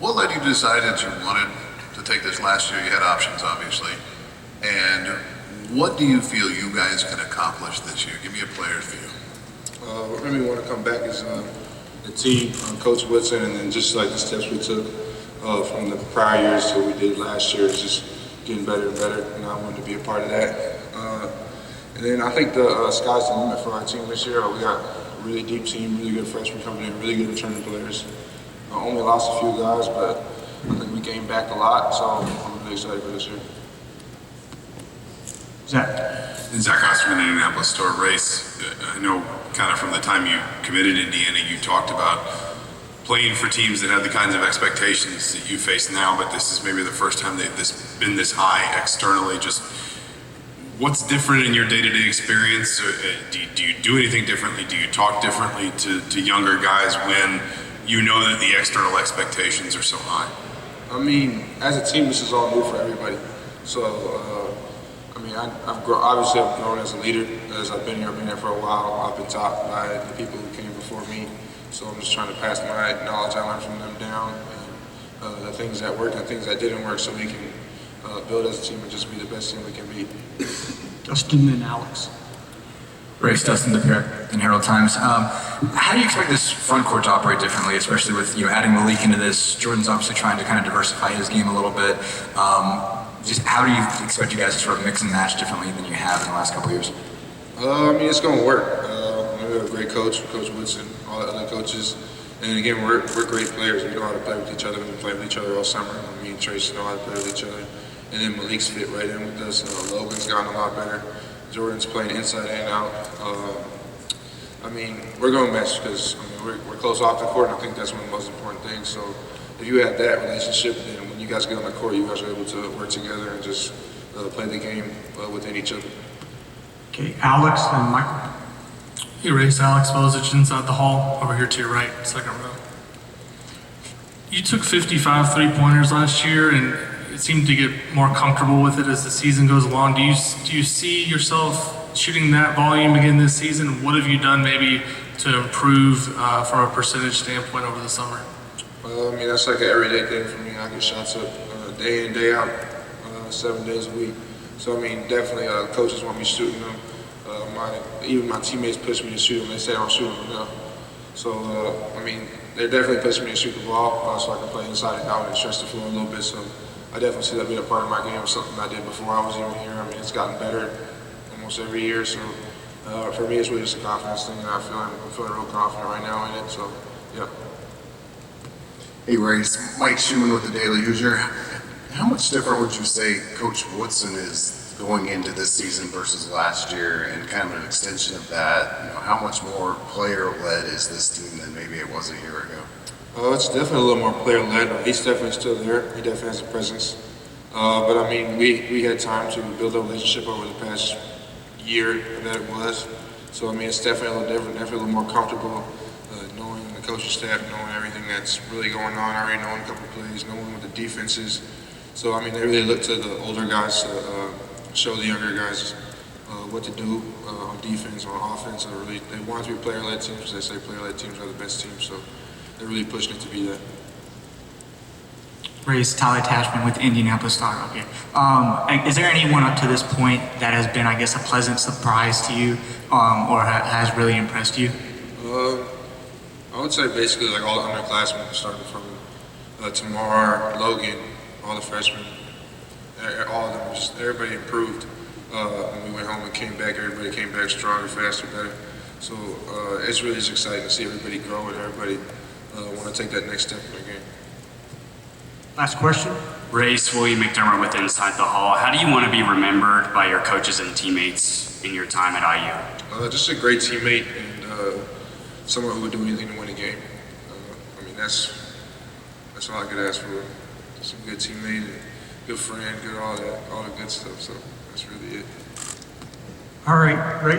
What led you to decide that you wanted to take this last year? You had options, obviously. And what do you feel you guys can accomplish this year? Give me a player's view. What made me want to come back is the team, Coach Woodson, and then just like the steps we took from the prior years to what we did last year is just getting better and better, and I wanted to be a part of that. And then I think the sky's the limit for our team this year. We got a really deep team, really good freshmen coming in, really good returning players. Only lost a few guys, but I think we gained back a lot, so I'm really excited for this year. Zach Osterman, Indianapolis Star. Race, I know kind of from the time you committed to Indiana, you talked about playing for teams that had the kinds of expectations that you face now, but this is maybe the first time that this been this high externally. Just what's different in your day-to-day experience? Do you do anything differently? Do you talk differently to younger guys when you know that the external expectations are so high? I mean, as a team, this is all new for everybody. So, I mean, I've grown as a leader. As I've been here for a while. I've been taught by the people who came before me. So I'm just trying to pass my knowledge I learned from them down, and the things that worked and the things that didn't work, so we can build as a team and just be the best team we can be. Justin and Alex. Race Thompson and Herald Times. How do you expect this front court to operate differently, especially with adding Malik into this? Jordan's obviously trying to kind of diversify his game a little bit. Just how do you expect you guys to sort of mix and match differently than you have in the last couple of years? I mean, it's going to work. We have a great coach, Coach Woodson, all the other coaches. And again, we're great players. We know how to play with each other. We've been playing with each other all summer. Me and Trace know how to play with each other. And then Malik's fit right in with us. Logan's gotten a lot better. Jordan's playing inside and out. I mean, we're going to match because we're close off the court, and I think that's one of the most important things. So if you have that relationship, then when you guys get on the court, you guys are able to work together and just play the game within each other. Okay, Alex and Michael. Hey, Race, Alex Bozich inside the hall, over here to your right, second row. You took 55 three-pointers last year, and it seemed to get more comfortable with it as the season goes along. Do you see yourself shooting that volume again this season? What have you done maybe to improve from a percentage standpoint over the summer? I mean, that's like an everyday thing for me. I get shots up day in, day out, 7 days a week. So, I mean, definitely coaches want me shooting them. Even my teammates push me to shoot them. They say I'm shooting them now. So, I mean, they're definitely pushing me to shoot the ball so I can play inside and out and stretch the floor a little bit. So, I definitely see that being a part of my game. Something I did before I was even here. I mean, it's gotten better almost every year. So, for me, it's really just a confidence thing. And I'm feeling real confident right now in it. So, yeah. Hey, Race, Mike Schumann with the Daily Hoosier. How much different would you say Coach Woodson is going into this season versus last year, and kind of an extension of that? How much more player-led is this team than maybe it was a year ago? It's definitely a little more player-led. He's definitely still there. He definitely has a presence. But I mean, we had time to build a relationship over the past year that it was. So I mean, it's definitely a little different, definitely a little more comfortable, knowing the coaching staff, knowing everything that's really going on. Already knowing a couple of plays, knowing what the defense is. So I mean, they really look to the older guys to show the younger guys what to do on defense, on offense. They want to be player-led teams. They say player-led teams are the best teams, so they're really pushing it to be that. Race, Tyler Tashman with Indianapolis Star. Okay. Is there anyone up to this point that has been, I guess, a pleasant surprise to you, or has really impressed you? I would say basically like all the underclassmen, starting from Tamar, Logan, all the freshmen, all of them, just everybody improved. When we went home and came back, everybody came back stronger, faster, better. So it's really just exciting to see everybody grow and everybody want to take that next step in their game. Last question. Race, William McDermott with Inside the Hall. How do you want to be remembered by your coaches and teammates in your time at IU? Just a great teammate and someone who would do anything to win a game. I mean, that's all I could ask for. Just a good teammate, and good friend, good all the good stuff. So that's really it. All right, Race.